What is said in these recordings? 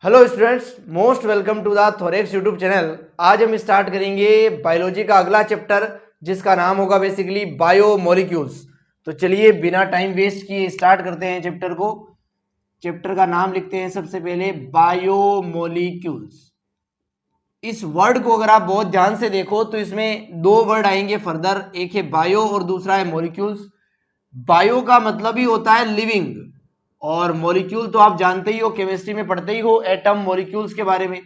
Hello students, most welcome to the Thorex YouTube channel. आज हम start करेंगे biology का अगला चैप्टर जिसका नाम होगा बेसिकली बायोमोलिक्यूल्स। तो चलिए बिना टाइम वेस्ट किए स्टार्ट करते हैं चैप्टर को। चैप्टर का नाम लिखते हैं सबसे पहले बायोमोलिक्यूल्स। इस वर्ड को अगर आप बहुत ध्यान से देखो तो इसमें दो वर्ड आएंगे फर्दर, एक है बायो और दूसरा है मोलिक्यूल्स। बायो का मतलब ही होता है लिविंग और मॉलिक्यूल तो आप जानते ही हो, केमिस्ट्री में पढ़ते ही हो एटम मॉलिक्यूल्स के बारे में।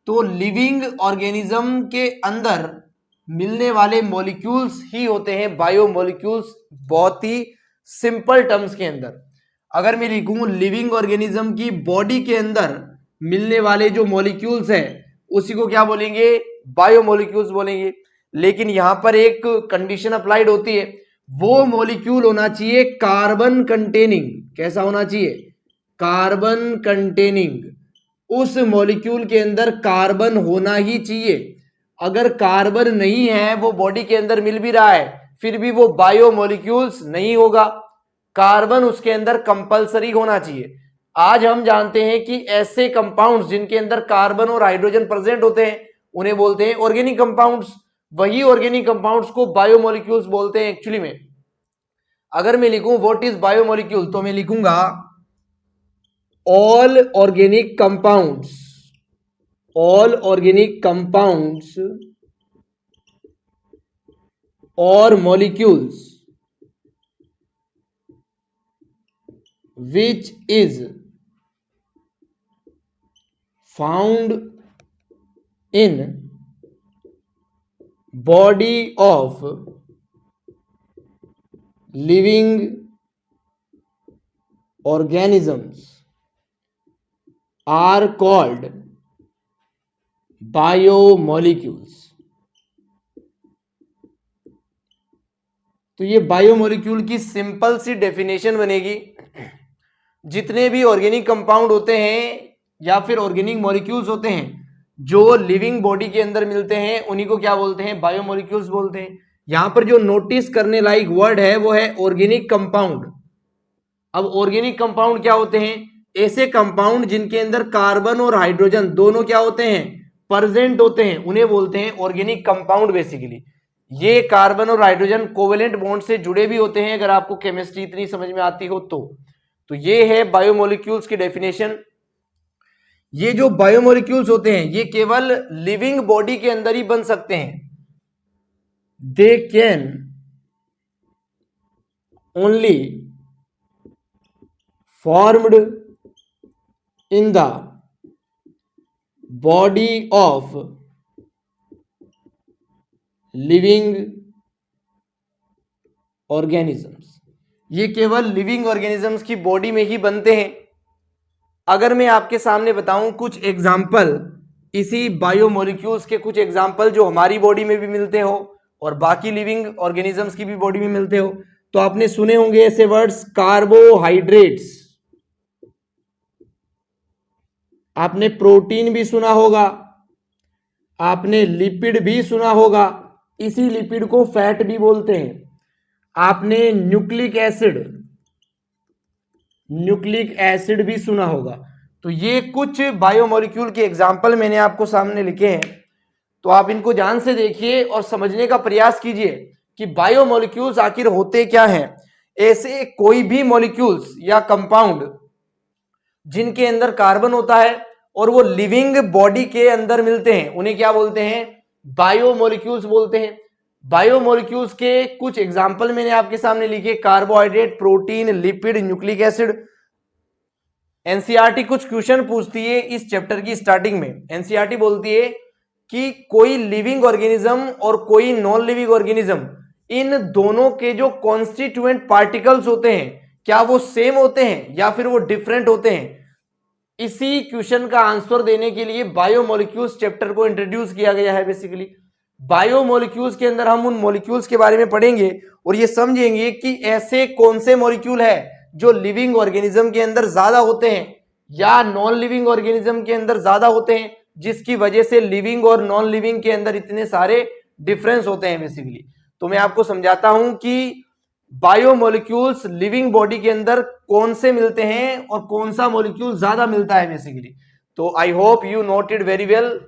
तो लिविंग ऑर्गेनिज्म के अंदर मिलने वाले मॉलिक्यूल्स ही होते हैं बायो मॉलिक्यूल्स। बहुत ही सिंपल टर्म्स के अंदर अगर मैं लिखूं लिविंग ऑर्गेनिज्म की बॉडी के अंदर मिलने वाले जो मॉलिक्यूल्स हैं उसी को क्या बोलेंगे? बायो मॉलिक्यूल्स बोलेंगे। लेकिन यहां पर एक कंडीशन अप्लाइड होती है, वो मॉलिक्यूल होना चाहिए कार्बन कंटेनिंग। कैसा होना चाहिए? Carbon containing. उस मॉलिक्यूल के अंदर कार्बन होना ही चाहिए। अगर कार्बन नहीं है, वो बॉडी के अंदर मिल भी रहा है, फिर भी वो बायो मॉलिक्यूल्स नहीं होगा। कार्बन उसके अंदर कंपलसरी होना चाहिए। आज हम जानते हैं कि ऐसे कंपाउंड्स जिनके अंदर कार्बन और हाइड्रोजन प्रेजेंट होते हैं उन्हें बोलते हैं ऑर्गेनिक कंपाउंड्स। वही ऑर्गेनिक कंपाउंड्स को बायोमोलिक्यूल्स बोलते हैं एक्चुअली में। अगर मैं लिखूं व्हाट इज बायोमोलिक्यूल तो मैं लिखूंगा all organic compounds. All organic compounds और molecules which is found in body of living organisms are called biomolecules। तो ये बायोमोलिक्यूल की सिंपल सी डेफिनेशन बनेगी। जितने भी ऑर्गेनिक कंपाउंड होते हैं या फिर ऑर्गेनिक मॉलिक्यूल्स होते हैं जो लिविंग बॉडी के अंदर मिलते हैं उन्हीं को क्या बोलते हैं? बायोमोलिक्यूल्स बोलते हैं। यहां पर जो नोटिस करने लायक वर्ड है वो है ऑर्गेनिक कंपाउंड। अब ऑर्गेनिक कंपाउंड क्या होते हैं? ऐसे कंपाउंड जिनके अंदर कार्बन और हाइड्रोजन दोनों क्या होते हैं? प्रेजेंट होते हैं, उन्हें बोलते हैं ऑर्गेनिक कंपाउंड। बेसिकली ये कार्बन और हाइड्रोजन कोवेलेंट बॉन्ड से जुड़े भी होते हैं, अगर आपको केमिस्ट्री इतनी समझ में आती हो तो ये है बायोमोलिक्यूल्स की डेफिनेशन। ये जो बायोमोलिक्यूल्स होते हैं ये केवल लिविंग बॉडी के अंदर ही बन सकते हैं। They can only formed in the body of living organisms. ये केवल लिविंग ऑर्गेनिजम्स की बॉडी में ही बनते हैं। अगर मैं आपके सामने बताऊं कुछ एग्जाम्पल इसी बायोमोलिक्यूल्स के, कुछ एग्जाम्पल जो हमारी बॉडी में भी मिलते हो और बाकी लिविंग ऑर्गेनिजम्स की भी बॉडी में मिलते हो, तो आपने सुने होंगे ऐसे वर्ड्स कार्बोहाइड्रेट्स, आपने प्रोटीन भी सुना होगा, आपने लिपिड भी सुना होगा, इसी लिपिड को फैट भी बोलते हैं। आपने न्यूक्लिक एसिड भी सुना होगा। तो ये कुछ बायोमोलिक्यूल के एग्जाम्पल मैंने आपको सामने लिखे हैं, तो आप इनको ध्यान से देखिए और समझने का प्रयास कीजिए कि बायोमोलिक्यूल्स आखिर होते क्या हैं। ऐसे कोई भी मॉलिक्यूल्स या कंपाउंड जिनके अंदर कार्बन होता है और वो लिविंग बॉडी के अंदर मिलते हैं उन्हें क्या बोलते हैं? बायोमोलिक्यूल्स बोलते हैं। बायोमोलिक्यूल्स के कुछ एग्जाम्पल मैंने आपके सामने लिखे, carbohydrate, protein, lipid, nucleic acid. NCERT कुछ क्वेश्चन पूछती है इस चैप्टर की स्टार्टिंग में। एनसीईआरटी बोलती है कि कोई लिविंग ऑर्गेनिज्म और कोई नॉन लिविंग ऑर्गेनिज्म, इन दोनों के जो कॉन्स्टिट्यूएंट पार्टिकल्स होते हैं क्या वो सेम होते हैं या फिर वो डिफरेंट होते हैं? इसी क्वेश्चन का आंसर देने के लिए बायोमोलिक्यूल्स चैप्टर को इंट्रोड्यूस किया गया है। बेसिकली बायोमोलिक्यूल्स के अंदर हम उन मॉलिक्यूल्स के बारे में पढ़ेंगे और ये समझेंगे कि ऐसे कौन से मॉलिक्यूल है जो लिविंग ऑर्गेनिज्म के अंदर ज्यादा होते हैं या नॉन लिविंग ऑर्गेनिज्म के अंदर ज्यादा होते हैं, जिसकी वजह से लिविंग और नॉन लिविंग के अंदर इतने सारे डिफरेंस होते हैं। बेसिकली तो मैं आपको समझाता हूं कि बायोमोलिक्यूल्स लिविंग बॉडी के अंदर कौन से मिलते हैं और कौन सा मॉलिक्यूल ज्यादा मिलता है बेसिकली। तो I hope you noted very well.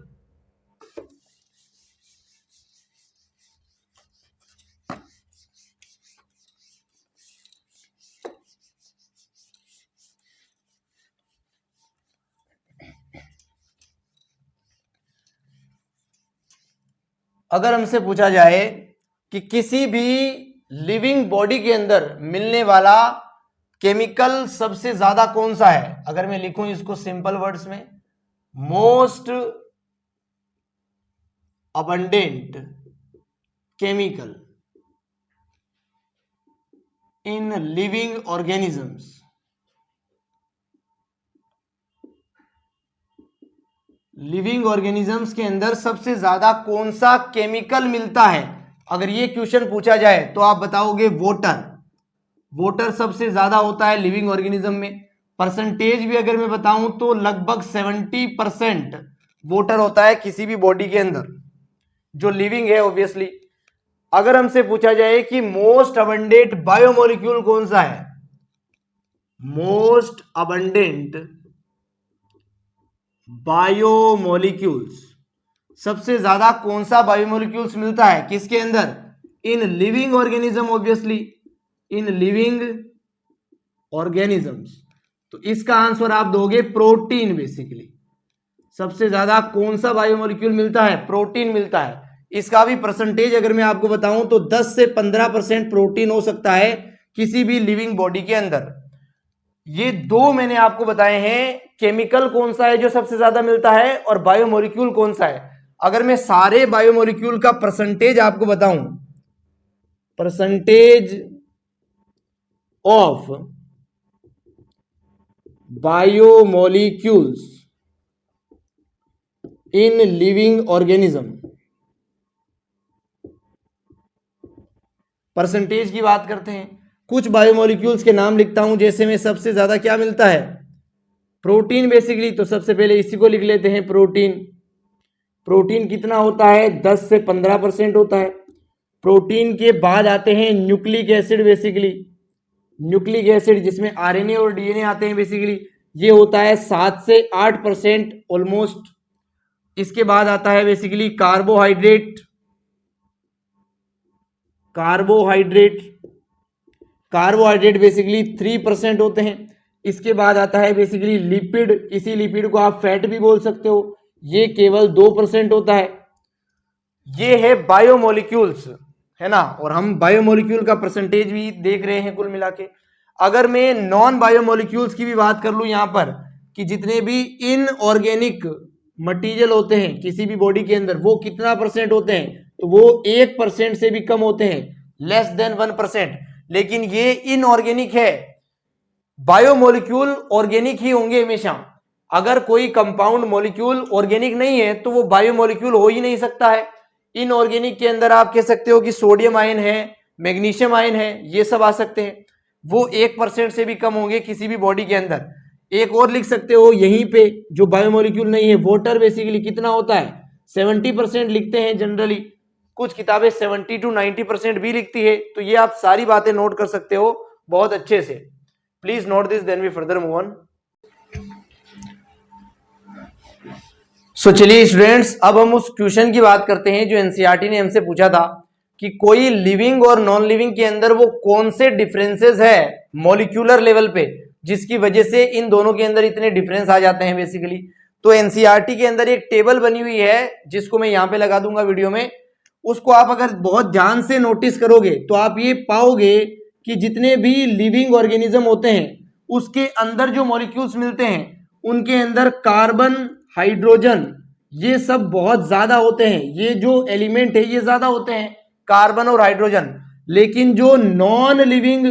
अगर हमसे पूछा जाए कि किसी भी लिविंग बॉडी के अंदर मिलने वाला केमिकल सबसे ज्यादा कौन सा है, अगर मैं लिखूं इसको सिंपल वर्ड्स में, most abundant chemical in living organisms, living organisms के अंदर सबसे ज्यादा कौन सा केमिकल मिलता है, अगर ये क्वेश्चन पूछा जाए तो आप बताओगे वाटर। वाटर सबसे ज्यादा होता है लिविंग ऑर्गेनिज्म में। परसेंटेज भी अगर मैं बताऊं तो लगभग 70% वाटर होता है किसी भी बॉडी के अंदर जो लिविंग है ऑब्वियसली। अगर हमसे पूछा जाए कि मोस्ट अबंडेंट बायोमोलिक्यूल कौन सा है, मोस्ट अबंडेंट बायोमोलिक्यूल्स, सबसे ज्यादा कौन सा बायोमोलिक्यूल्स मिलता है किसके अंदर, in living organism, obviously in living organisms. तो इसका आंसर आप दोगे प्रोटीन। बेसिकली सबसे ज्यादा कौन सा बायोमोलिक्यूल मिलता है, प्रोटीन मिलता है। इसका भी परसेंटेज अगर मैं आपको बताऊं तो 10 से 15% प्रोटीन हो सकता है किसी भी लिविंग बॉडी के अंदर। ये दो मैंने आपको बताए हैं, केमिकल कौन सा है जो सबसे ज्यादा मिलता है और बायोमोलिक्यूल कौन सा है। अगर मैं सारे बायोमोलिक्यूल का परसेंटेज आपको बताऊं, percentage of biomolecules in living organism, percentage की बात करते हैं, कुछ बायोमोलिक्यूल्स के नाम लिखता हूं, जैसे में सबसे ज्यादा क्या मिलता है, प्रोटीन बेसिकली। तो सबसे पहले इसी को लिख लेते हैं, प्रोटीन। प्रोटीन कितना होता है, 10 से 15% होता है। प्रोटीन के बाद आते हैं nucleic acid. Basically nucleic acid जिसमें आरएनए और डीएनए आते हैं, बेसिकली ये होता है 7 से 8% ऑलमोस्ट। इसके बाद आता है बेसिकली कार्बोहाइड्रेट। कार्बोहाइड्रेट बेसिकली 3% होते हैं। इसके बाद आता है बेसिकली लिपिड, इसी लिपिड को आप फैट भी बोल सकते हो, ये केवल 2% होता है। ये है बायोमोलिक्यूल्स, है ना। और हम बायोमोलिक्यूल का परसेंटेज भी देख रहे हैं कुल मिला के। अगर मैं नॉन बायोमोलिक्यूल्स की भी बात कर लूं यहां पर, कि जितने भी इनऑर्गेनिक मटेरियल होते हैं किसी भी बॉडी के अंदर, वो कितना परसेंट होते हैं, तो वो 1% से भी कम होते हैं, लेस देन 1%। लेकिन ये इनऑर्गेनिक है। बायोमोलिक्यूल ऑर्गेनिक ही होंगे हमेशा। अगर कोई कंपाउंड मॉलिक्यूल ऑर्गेनिक नहीं है तो वो बायोमोलिक्यूल हो ही नहीं सकता है। इनऑर्गेनिक के अंदर आप कह सकते हो कि सोडियम आयन है, मैग्नीशियम आयन है, ये सब आ सकते हैं। वो 1% से भी कम होंगे किसी भी बॉडी के अंदर। एक और लिख सकते हो यहीं पे, जो बायोमोलिक्यूल नहीं है, वाटर बेसिकली कितना होता है, 70% लिखते हैं जनरली। कुछ किताबें 70 to 90% भी लिखती है। तो ये आप सारी बातें नोट कर सकते हो बहुत अच्छे से। Please note this, then we further move on. So चलिए स्टूडेंट्स, अब हम उस क्वेश्चन की बात करते हैं जो एनसीईआरटी ने हमसे पूछा था कि कोई लिविंग और नॉन लिविंग के अंदर वो कौन से डिफरेंसेस है मॉलिक्यूलर लेवल पे जिसकी वजह से इन दोनों के अंदर इतने डिफरेंस आ जाते हैं बेसिकली। तो एनसीईआरटी के अंदर एक टेबल बनी हुई है जिसको मैं यहां पे लगा दूंगा वीडियो में। उसको आप अगर बहुत ध्यान से नोटिस करोगे तो आप ये पाओगे कि जितने भी लिविंग ऑर्गेनिज्म होते हैं उसके अंदर जो मॉलिक्यूल्स मिलते हैं उनके अंदर कार्बन, हाइड्रोजन, ये सब बहुत ज्यादा होते हैं। ये जो एलिमेंट है ये ज्यादा होते हैं, कार्बन और हाइड्रोजन। लेकिन जो नॉन लिविंग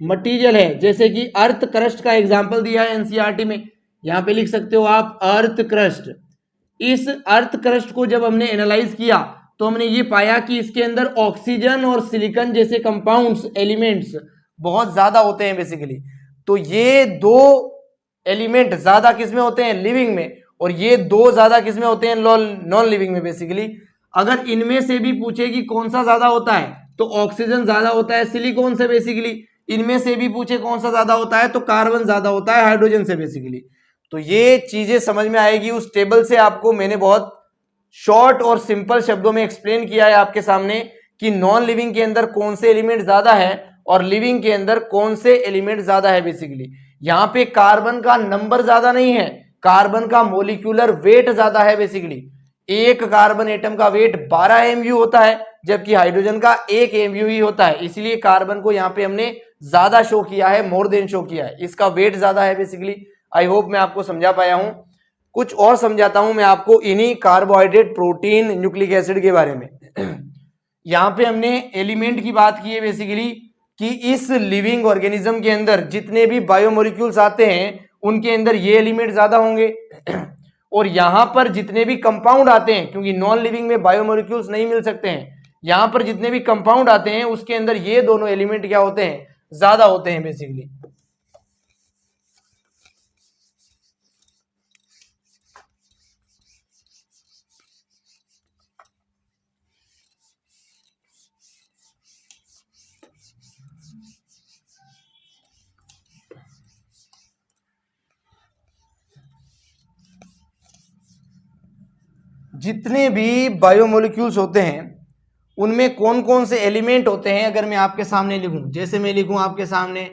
मटेरियल है, जैसे कि अर्थ क्रस्ट का एग्जांपल दिया है एनसीईआरटी में, यहां पे लिख सकते हो आप अर्थ क्रस्ट। इस अर्थ क्रस्ट को जब हमने एनालाइज किया तो हमने ये पाया कि इसके अंदर ऑक्सीजन और सिलिकॉन जैसे कंपाउंड्स, एलिमेंट्स बहुत ज्यादा होते हैं बेसिकली। तो ये दो एलिमेंट ज्यादा किसमें होते हैं, लिविंग में, और ये दो ज्यादा किसमें होते हैं, नॉन लिविंग में बेसिकली। अगर इनमें से भी पूछे कि कौन सा ज्यादा होता है तो ऑक्सीजन ज्यादा होता है सिलिकॉन से बेसिकली। इनमें से भी पूछे कौन सा ज्यादा होता है तो कार्बन ज्यादा होता है हाइड्रोजन से बेसिकली। तो ये चीजें समझ में आएगी उस टेबल से। आपको मैंने बहुत शॉर्ट और सिंपल शब्दों में एक्सप्लेन किया है आपके सामने कि नॉन लिविंग के अंदर कौन से एलिमेंट ज्यादा है और लिविंग के अंदर कौन से एलिमेंट ज्यादा है। बेसिकली यहाँ पे कार्बन का नंबर ज्यादा नहीं है, कार्बन का मोलिक्यूलर वेट ज्यादा है। बेसिकली एक कार्बन एटम का वेट 12 एमयू होता है, जबकि हाइड्रोजन का 1 एमयू ही होता है। इसलिए कार्बन को यहाँ पे हमने ज्यादा शो किया है, मोर देन शो किया है, इसका वेट ज्यादा है। बेसिकली आई होप मैं आपको समझा पाया हूं। कुछ और समझाता हूं मैं आपको इन्हीं कार्बोहाइड्रेट, प्रोटीन, न्यूक्लिक एसिड के बारे में। यहाँ पे हमने एलिमेंट की बात की है बेसिकली कि इस लिविंग ऑर्गेनिज्म के अंदर जितने भी बायोमोलिक्यूल्स आते हैं उनके अंदर ये एलिमेंट ज्यादा होंगे। और यहां पर जितने भी कंपाउंड आते हैं, क्योंकि नॉन लिविंग में बायोमोलिक्यूल्स नहीं मिल सकते हैं, यहां पर जितने भी कंपाउंड आते हैं उसके अंदर ये दोनों एलिमेंट क्या होते हैं, ज्यादा होते हैं बेसिकली। जितने भी बायोमोलिक्यूल्स होते हैं उनमें कौन कौन से एलिमेंट होते हैं, अगर मैं आपके सामने लिखूं, जैसे मैं लिखूं आपके सामने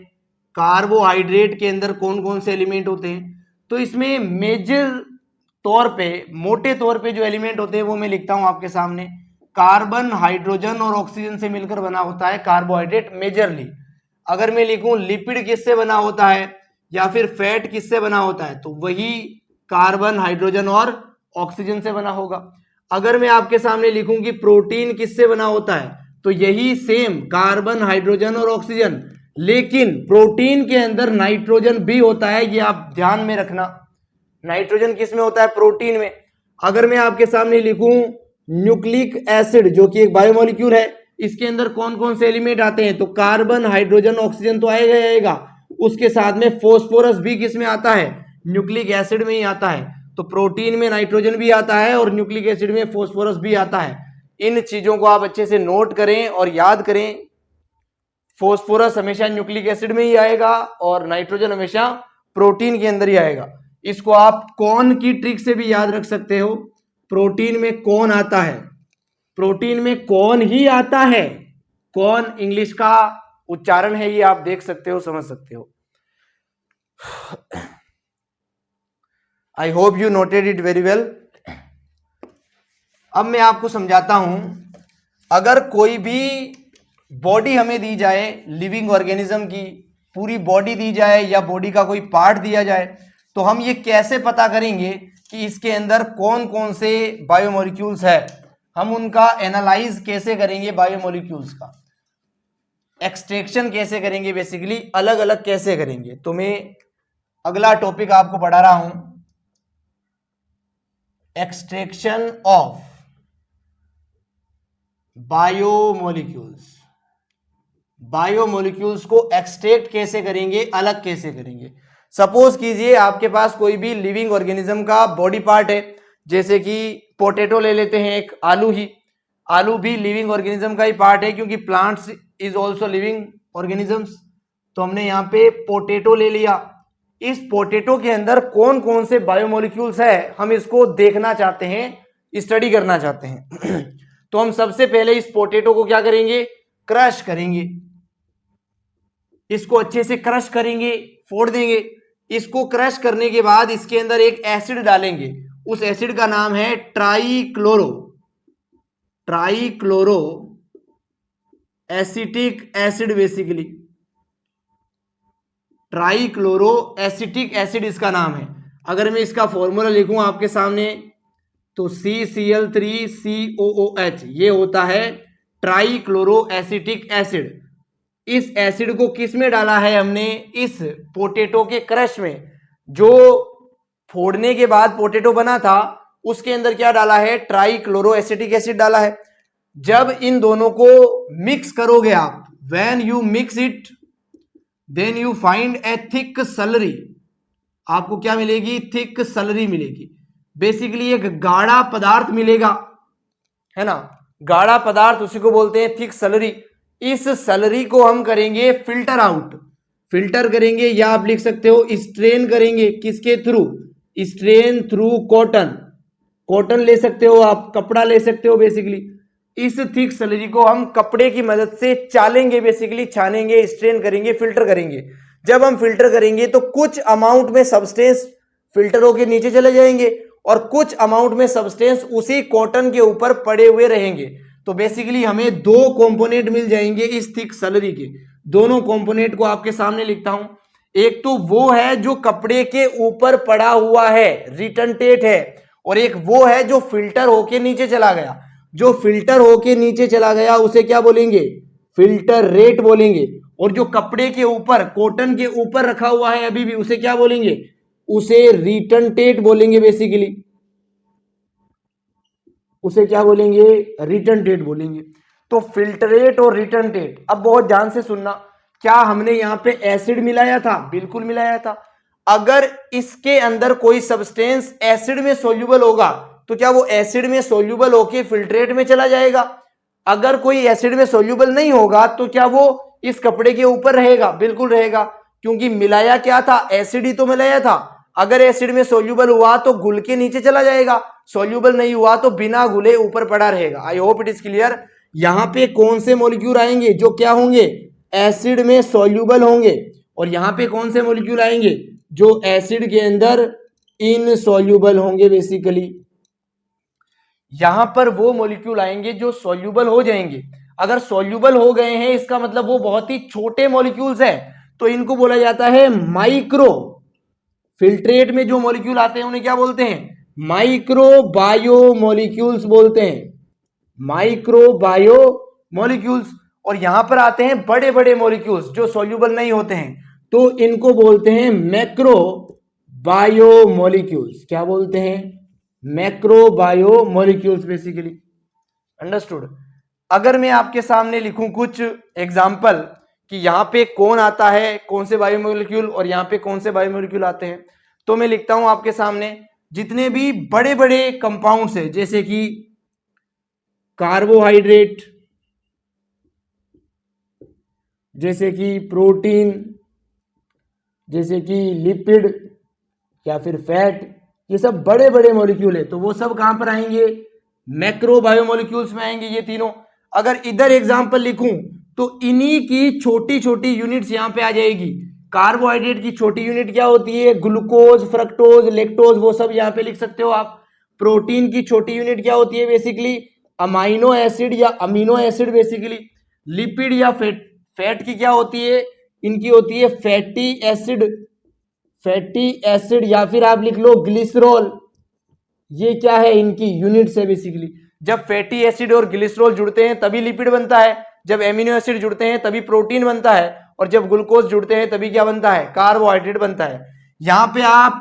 कार्बोहाइड्रेट के अंदर कौन कौन से एलिमेंट होते हैं, तो इसमें मेजर तौर पे, मोटे तौर पे जो एलिमेंट होते हैं वो मैं लिखता हूं आपके सामने। कार्बन, हाइड्रोजन और ऑक्सीजन से मिलकर बना होता है कार्बोहाइड्रेट मेजरली। अगर मैं लिखूं लिपिड किससे बना होता है या फिर फैट किससे बना होता है, तो वही कार्बन, हाइड्रोजन और ऑक्सीजन से बना होगा। अगर मैं आपके सामने लिखूं कि प्रोटीन किससे बना होता है, तो यही सेम कार्बन, हाइड्रोजन और ऑक्सीजन, लेकिन प्रोटीन के अंदर नाइट्रोजन भी होता है, ये आप ध्यान में रखना। नाइट्रोजन किस में होता है, प्रोटीन में। अगर मैं आपके सामने लिखूं न्यूक्लिक एसिड जो कि एक बायोमोलिक्यूल है, इसके अंदर कौन कौन से एलिमेंट आते हैं, तो कार्बन, हाइड्रोजन, ऑक्सीजन तो आएगा ही आएगा, उसके साथ में फोस्फोरस भी किस में आता है, न्यूक्लिक एसिड में ही आता है। तो प्रोटीन में नाइट्रोजन भी आता है और न्यूक्लिक एसिड में फोस्फोरस भी आता है। इन चीजों को आप अच्छे से नोट करें और याद करें। फोस्फोरस हमेशा न्यूक्लिक एसिड में ही आएगा और नाइट्रोजन हमेशा प्रोटीन के अंदर ही आएगा। इसको आप कौन की ट्रिक से भी याद रख सकते हो। प्रोटीन में कौन आता है, प्रोटीन में कौन ही आता है, कौन इंग्लिश का उच्चारण है, ये आप देख सकते हो, समझ सकते हो। I hope you noted it very well. अब मैं आपको समझाता हूं, अगर कोई भी बॉडी हमें दी जाए, लिविंग ऑर्गेनिज्म की पूरी बॉडी दी जाए या बॉडी का कोई पार्ट दिया जाए, तो हम ये कैसे पता करेंगे कि इसके अंदर कौन कौन से बायोमोलिक्यूल्स है, हम उनका एनालाइज कैसे करेंगे, बायोमोलिक्यूल्स का एक्सट्रैक्शन कैसे करेंगे, बेसिकली अलग अलग कैसे करेंगे। तो मैं अगला टॉपिक आपको पढ़ा रहा हूं, एक्सट्रैक्शन ऑफ बायोमोलिक्यूल्स। बायोमोलिक्यूल्स को एक्सट्रैक्ट कैसे करेंगे, अलग कैसे करेंगे। सपोज कीजिए आपके पास कोई भी लिविंग ऑर्गेनिज्म का बॉडी पार्ट है, जैसे कि पोटैटो ले लेते हैं, एक आलू ही, आलू भी लिविंग ऑर्गेनिज्म का ही पार्ट है, क्योंकि plants is also living organisms. तो हमने यहाँ पे पोटैटो ले लिया। इस पोटैटो के अंदर कौन कौन से बायोमोलिक्यूल्स है, हम इसको देखना चाहते हैं, स्टडी करना चाहते हैं। तो हम सबसे पहले इस पोटैटो को क्या करेंगे, क्रश करेंगे, इसको अच्छे से क्रश करेंगे, फोड़ देंगे। इसको क्रश करने के बाद इसके अंदर एक एसिड डालेंगे, उस एसिड का नाम है trichloro acetic acid. Basically trichloro acetic acid इसका नाम है। अगर मैं इसका फॉर्मूला लिखूं आपके सामने, तो CCl3COOH, ये होता है ट्राइक्लोरो एसिटिक एसिड। इस एसिड को किस में डाला है हमने, इस पोटैटो के क्रश में। जो फोड़ने के बाद पोटैटो बना था उसके अंदर क्या डाला है, ट्राइक्लोरो एसिटिक एसिड डाला है। जब इन दोनों को मिक्स करोगे आप, when you mix it then you find a thick slurry, आपको क्या मिलेगी, थिक सलरी मिलेगी। बेसिकली एक गाढ़ा पदार्थ मिलेगा, है ना, गाढ़ा पदार्थ, उसी को बोलते हैं थिक सलरी। इस सलरी को हम करेंगे फिल्टर आउट। फिल्टर करेंगे, या आप लिख सकते हो स्ट्रेन करेंगे। किसके through? Strain through cotton. Cotton ले सकते हो आप, कपड़ा ले सकते हो। बेसिकली इस थिक स्लरी को हम कपड़े की मदद से चालेंगे, बेसिकली छानेंगे, स्ट्रेन करेंगे, फिल्टर करेंगे। जब हम फिल्टर करेंगे तो कुछ अमाउंट में सब्सटेंस फिल्टर होके नीचे चले जाएंगे और कुछ अमाउंट में सब्सटेंस उसी कॉटन के ऊपर पड़े हुए रहेंगे। तो बेसिकली हमें दो कंपोनेंट मिल जाएंगे इस थिक स्लरी के। दोनों कंपोनेंट को आपके सामने लिखता हूं। एक तो वो है जो कपड़े के ऊपर पड़ा हुआ है, रिटर्नटेट है, और एक वो है जो फिल्टर होके नीचे चला गया। जो फिल्टर होके नीचे चला गया उसे क्या बोलेंगे? फिल्टर रेट बोलेंगे। और जो कपड़े के ऊपर, कॉटन के ऊपर रखा हुआ है अभी भी, उसे क्या बोलेंगे? उसे रिटर्नटेट बोलेंगे। बेसिकली उसे क्या बोलेंगे? रिटर्नटेट बोलेंगे। तो फिल्टरेट और रिटर्नटेट। अब बहुत ध्यान से सुनना, क्या हमने यहां पे एसिड मिलाया था? बिल्कुल मिलाया था। अगर इसके अंदर कोई सब्सटेंस एसिड में सोल्यूबल होगा तो क्या वो एसिड में सोल्यूबल होके फिल्ट्रेट में चला जाएगा? अगर कोई एसिड में सोल्यूबल नहीं होगा तो क्या वो इस कपड़े के ऊपर रहेगा? बिल्कुल रहेगा, क्योंकि मिलाया क्या था? एसिड ही तो मिलाया था। अगर एसिड में सोल्यूबल हुआ तो घुल के नीचे चला जाएगा, सोल्यूबल नहीं हुआ तो बिना घुले ऊपर पड़ा रहेगा। I hope it is clear. यहां पे कौन से मॉलिक्यूल आएंगे जो क्या होंगे? एसिड में सोल्यूबल होंगे। और यहां पे कौन से मॉलिक्यूल आएंगे जो एसिड के अंदर इनसोल्यूबल होंगे? बेसिकली यहां पर वो मॉलिक्यूल आएंगे जो सोल्यूबल हो जाएंगे। अगर सोल्यूबल हो गए हैं इसका मतलब वो बहुत ही छोटे मॉलिक्यूल्स हैं, तो इनको बोला जाता है माइक्रो। फिल्ट्रेट में जो मॉलिक्यूल आते हैं उन्हें क्या बोलते हैं? माइक्रो बायो मॉलिक्यूल्स बोलते हैं। Micro bio molecules. और यहां पर आते हैं बड़े बड़े मॉलिक्यूल्स जो सोल्यूबल नहीं होते हैं, तो इनको बोलते हैं मैक्रो बायो मॉलिक्यूल्स। क्या बोलते हैं? Macro bio molecules. Basically understood. अगर मैं आपके सामने लिखूं कुछ एग्जाम्पल कि यहां पे कौन आता है, कौन से बायोमोलिक्यूल, और यहां पे कौन से बायोमोलिक्यूल आते हैं, तो मैं लिखता हूं आपके सामने जितने भी बड़े बड़े कंपाउंड्स हैं, जैसे कि कार्बोहाइड्रेट, जैसे कि प्रोटीन, जैसे कि लिपिड या फिर फैट, ये सब बड़े बड़े मॉलिक्यूल है, तो वो सब कहां पर आएंगे? मैक्रो बायोमोलिक्यूल्स में आएंगे ये तीनों। अगर इधर एग्जांपल लिखूं तो इन्हीं की छोटी छोटी यूनिट्स यहां पे आ जाएगी। कार्बोहाइड्रेट की छोटी यूनिट क्या होती है? ग्लूकोज, फ्रक्टोज, लेक्टोज, वो सब यहां पे लिख सकते हो आप। प्रोटीन की छोटी यूनिट क्या होती है? बेसिकली अमाइनो एसिड या अमीनो एसिड। बेसिकली लिपिड या फैट की क्या होती है? इनकी होती है फैटी एसिड। फैटी एसिड या फिर आप लिख लो ग्लिसरॉल। ये क्या है? इनकी यूनिट्स है। बेसिकली जब फैटी एसिड और ग्लिसरॉल जुड़ते हैं तभी लिपिड बनता है, जब एमिनो एसिड जुड़ते हैं तभी प्रोटीन बनता है, और जब ग्लूकोज जुड़ते हैं तभी क्या बनता है? कार्बोहाइड्रेट बनता है। यहां पे आप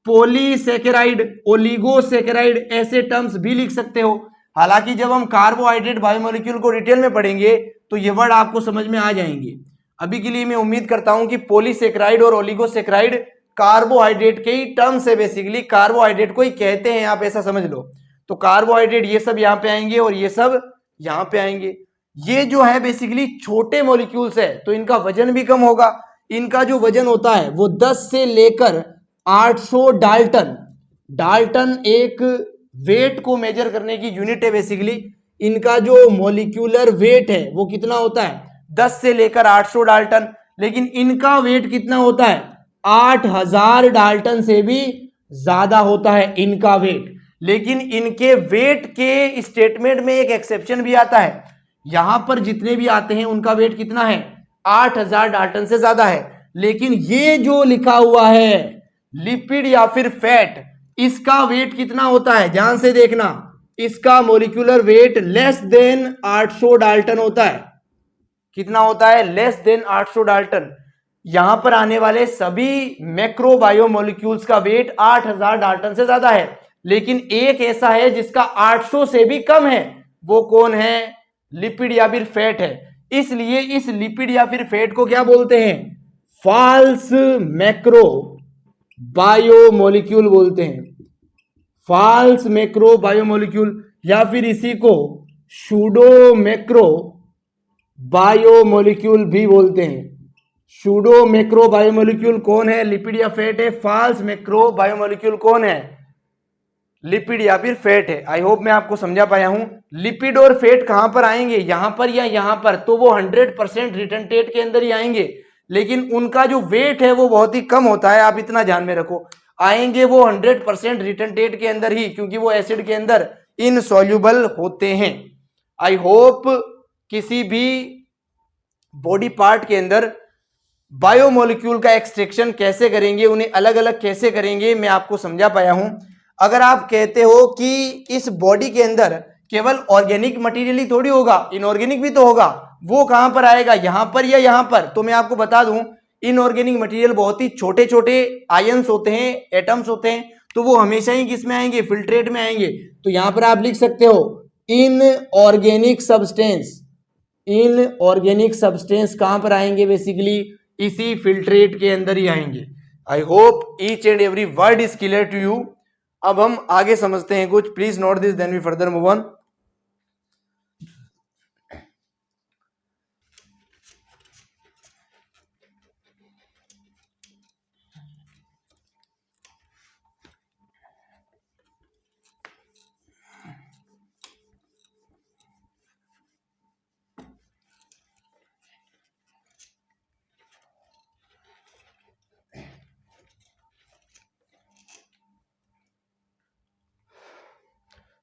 पॉलीसेकेराइड, ओलिगोसेकेराइड ऐसे टर्म्स भी लिख सकते हो। हालांकि जब हम कार्बोहाइड्रेट बायोमोलिक्यूल को डिटेल में पढ़ेंगे तो ये वर्ड आपको समझ में आ जाएंगे। अभी के लिए मैं उम्मीद करता हूं कि पॉलीसेकेराइड और ओलिगोसेकेराइड कार्बोहाइड्रेट के ही टर्म्स है। बेसिकली कार्बोहाइड्रेट को ही कहते हैं, आप ऐसा समझ लो। तो कार्बोहाइड्रेट ये सब यहाँ पे आएंगे और ये सब यहाँ पे आएंगे। ये जो है बेसिकली छोटे मॉलिक्यूल्स है, तो इनका वजन भी कम होगा। इनका जो वजन होता है वो 10 से लेकर 800 डाल्टन। डाल्टन एक वेट को मेजर करने की यूनिट है। बेसिकली इनका जो मॉलिक्यूलर वेट है वो कितना होता है? 10 से लेकर 800 डाल्टन। लेकिन इनका वेट कितना होता है? 8000 डाल्टन से भी ज्यादा होता है इनका वेट। लेकिन इनके वेट के स्टेटमेंट में एक एक्सेप्शन भी आता है। यहां पर जितने भी आते हैं उनका वेट कितना है? 8000 डाल्टन से ज्यादा है। लेकिन ये जो लिखा हुआ है लिपिड या फिर फैट, इसका वेट कितना होता है? ध्यान से देखना, इसका molecular weight less than 800 Dalton होता है। कितना होता है? Less than 800 Dalton. यहां पर आने वाले सभी मैक्रो बायोमोलिक्यूल्स का वेट 8000 डाल्टन से ज्यादा है। लेकिन एक ऐसा है जिसका 800 से भी कम है, वो कौन है? लिपिड या फिर फैट है। इसलिए इस लिपिड या फिर फैट को क्या बोलते हैं? फॉल्स मैक्रो बायोमोलिक्यूल बोलते हैं। फॉल्स मैक्रो बायोमोलिक्यूल, या फिर इसी को सूडो मैक्रो बायोमोलिक्यूल भी बोलते हैं। सूडो मैक्रो बायोमोलिक्यूल कौन है? लिपिड या फैट है? फाल्स मैक्रो बायोमोलिक्यूल कौन है? लिपिड या फिर फैट है। आई होप मैं आपको समझा पाया हूं। लिपिड और फैट कहां पर आएंगे, यहां पर या यहां पर? तो वो 100% रिटर्न टेट के अंदर ही आएंगे, लेकिन उनका जो वेट है वो बहुत ही कम होता है, आप इतना ध्यान में रखो। आएंगे वो 100% रिटर्न टेट के अंदर ही, क्योंकि वो एसिड के अंदर इनसॉल्युबल होते हैं। आई होप किसी भी बॉडी पार्ट के अंदर बायोमोलिक्यूल का एक्सट्रैक्शन कैसे करेंगे, उन्हें अलग अलग कैसे करेंगे, मैं आपको समझा पाया हूं। अगर आप कहते हो कि इस बॉडी के अंदर केवल ऑर्गेनिक मटेरियल ही थोड़ी होगा, इनऑर्गेनिक भी तो होगा, वो कहां पर आएगा, यहां पर या यहां पर? तो मैं आपको बता दूं, इनऑर्गेनिक मटेरियल बहुत ही छोटे छोटे आयंस होते हैं, एटम्स होते हैं, तो वो हमेशा ही किस में आएंगे? फिल्ट्रेट में आएंगे। तो यहां पर आप लिख सकते हो इनऑर्गेनिक सब्सटेंस। इनऑर्गेनिक सब्सटेंस कहां पर आएंगे? बेसिकली इसी फिल्ट्रेट के अंदर ही आएंगे। I hope each and every word is clear to you. अब हम आगे समझते हैं कुछ, please note this then we further move on.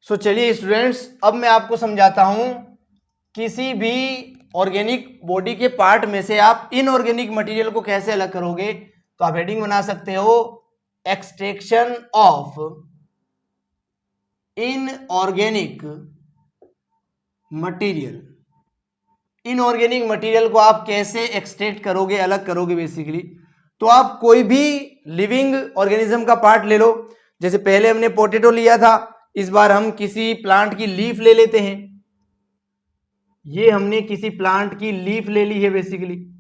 So चलिए स्टूडेंट्स, अब मैं आपको समझाता हूं किसी भी ऑर्गेनिक बॉडी के पार्ट में से आप इनऑर्गेनिक मटेरियल को कैसे अलग करोगे। तो आप हेडिंग बना सकते हो extraction of inorganic material. Inorganic material को आप कैसे एक्सट्रैक्ट करोगे, अलग करोगे बेसिकली। तो आप कोई भी लिविंग ऑर्गेनिज्म का पार्ट ले लो, जैसे पहले हमने पोटैटो लिया था, इस बार हम किसी प्लांट की लीफ ले लेते हैं। ये हमने किसी प्लांट की लीफ ले ली है बेसिकली।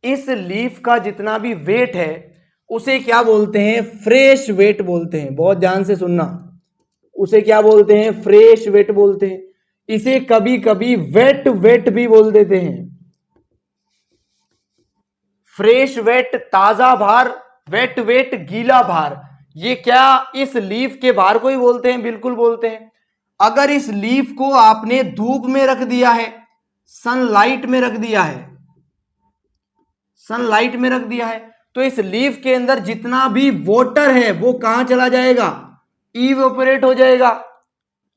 इस लीफ का जितना भी वेट है उसे क्या बोलते हैं? फ्रेश वेट बोलते हैं। बहुत ध्यान से सुनना, उसे क्या बोलते हैं? फ्रेश वेट बोलते हैं। इसे कभी कभी वेट वेट भी बोल देते हैं। फ्रेश वेट ताजा भार, वेट वेट गीला भार, ये क्या इस लीफ के भार को ही बोलते हैं? बिल्कुल बोलते हैं। अगर इस लीफ को आपने धूप में रख दिया है, सनलाइट में रख दिया है, सनलाइट में रख दिया है, तो इस लीफ के अंदर जितना भी वाटर है वो कहां चला जाएगा? इवेपोरेट हो जाएगा।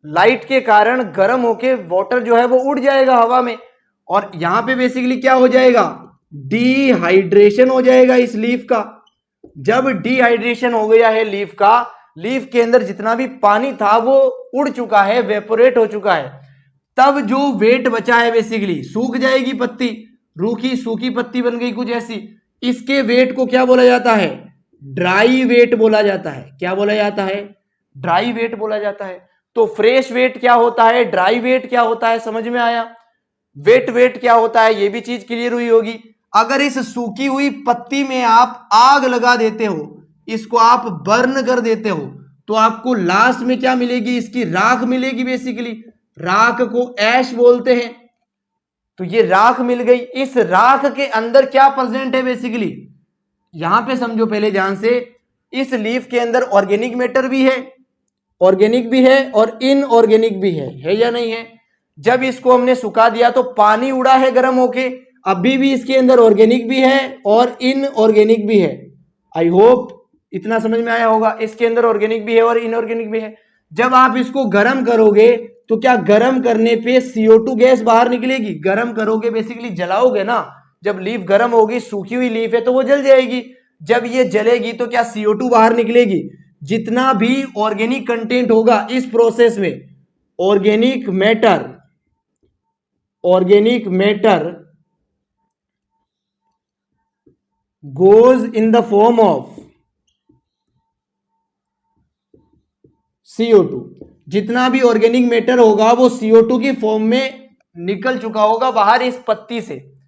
लाइट के कारण गर्म होके वाटर जो है वो उड़ जाएगा हवा में, और यहां पे बेसिकली क्या हो जाएगा? डिहाइड्रेशन हो जाएगा इस लीफ का। जब डिहाइड्रेशन हो गया है लीफ का, लीफ के अंदर जितना भी पानी था वो उड़ चुका है, वेपोरेट हो चुका है, तब जो वेट बचा है बेसिकली, सूख जाएगी पत्ती, रूखी सूखी पत्ती बन गई कुछ ऐसी, इसके वेट को क्या बोला जाता है? ड्राई वेट बोला जाता है। क्या बोला जाता है? ड्राई वेट बोला जाता है। तो फ्रेश वेट क्या होता है, ड्राई वेट क्या होता है, समझ में आया? वेट वेट क्या होता है, ये भी चीज क्लियर हुई होगी। अगर इस सूखी हुई पत्ती में आप आग लगा देते हो, इसको आप बर्न कर देते हो, तो आपको लास्ट में क्या मिलेगी? इसकी राख मिलेगी बेसिकली। राख को ऐश बोलते हैं। तो ये राख मिल गई। इस राख के अंदर क्या प्रेजेंट है बेसिकली? यहां पे समझो पहले ध्यान से, इस लीफ के अंदर ऑर्गेनिक मैटर भी है, ऑर्गेनिक भी है और इनऑर्गेनिक भी है या नहीं है? जब इसको हमने सुखा दिया तो पानी उड़ा है गर्म होके, अभी भी इसके अंदर ऑर्गेनिक भी है और इनऑर्गेनिक भी है। आई होप इतना समझ में आया होगा। इसके अंदर ऑर्गेनिक भी है और इनऑर्गेनिक भी है। जब आप इसको गर्म करोगे तो क्या गर्म करने पे CO2 गैस बाहर निकलेगी? गर्म करोगे बेसिकली जलाओगे ना। जब लीफ गर्म होगी, सूखी हुई लीफ है तो वो जल जाएगी। जब ये जलेगी तो क्या CO2 बाहर निकलेगी? जितना भी ऑर्गेनिक कंटेंट होगा इस प्रोसेस में, organic matter goes in the form of CO2। जितना भी ऑर्गेनिक मैटर होगा वो CO2 की फॉर्म में निकल चुका होगा बाहर इस पत्ती से।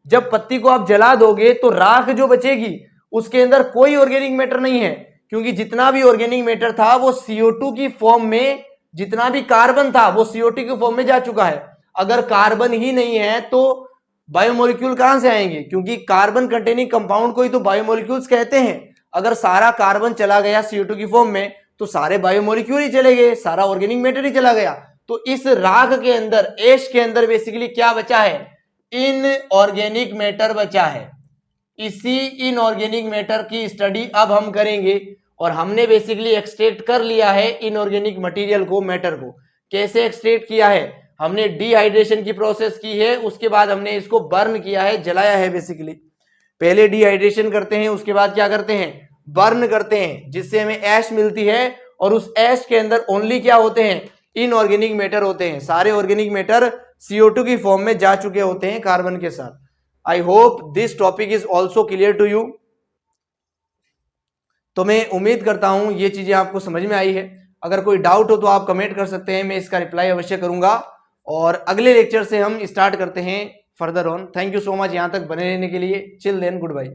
जब पत्ती को आप जला दोगे तो राख जो बचेगी उसके अंदर कोई ऑर्गेनिक मैटर नहीं है, क्योंकि जितना भी ऑर्गेनिक मैटर था वो CO2 की फॉर्म में, जितना भी कार्बन था वो CO2 की फॉर्म में जा चुका है। अगर कार्बन ही नहीं है तो बायोमोलिक्यूल कहां से आएंगे, क्योंकि कार्बन कंटेनिंग कंपाउंड को ही तो बायोमोलिक्यूल्स कहते हैं। अगर सारा कार्बन चला गया CO2 की फॉर्म में तो सारे बायोमोलिक्यूल ही चले गए, सारा ऑर्गेनिक मैटर ही चला गया। तो इस राख के अंदर, ऐश के अंदर बेसिकली क्या बचा है, इनऑर्गेनिक मैटर बचा है। इसी इनऑर्गेनिक मैटर की स्टडी अब हम करेंगे और हमने बेसिकली एक्सट्रैक्ट कर लिया है इनऑर्गेनिक मटेरियल को, मैटर को। कैसे एक्सट्रैक्ट किया है, हमने डिहाइड्रेशन की प्रोसेस की है, उसके बाद हमने इसको बर्न किया है, जलाया है। बेसिकली पहले डिहाइड्रेशन करते हैं, उसके बाद क्या करते हैं, बर्न करते हैं, जिससे हमें ऐश मिलती है। और उस ऐश के अंदर ओनली क्या होते हैं, इनऑर्गेनिक मैटर होते हैं। सारे ऑर्गेनिक मैटर CO2 की फॉर्म में जा चुके होते हैं कार्बन के साथ। I hope this topic is also clear to you. तो मैं उम्मीद करता हूं ये चीजें आपको समझ में आई है। अगर कोई डाउट हो तो आप कमेंट कर सकते हैं, मैं इसका रिप्लाई अवश्य करूंगा। और अगले लेक्चर से हम स्टार्ट करते हैं further on. Thank you so much यहां तक बने रहने के लिए। Chill then, good bye.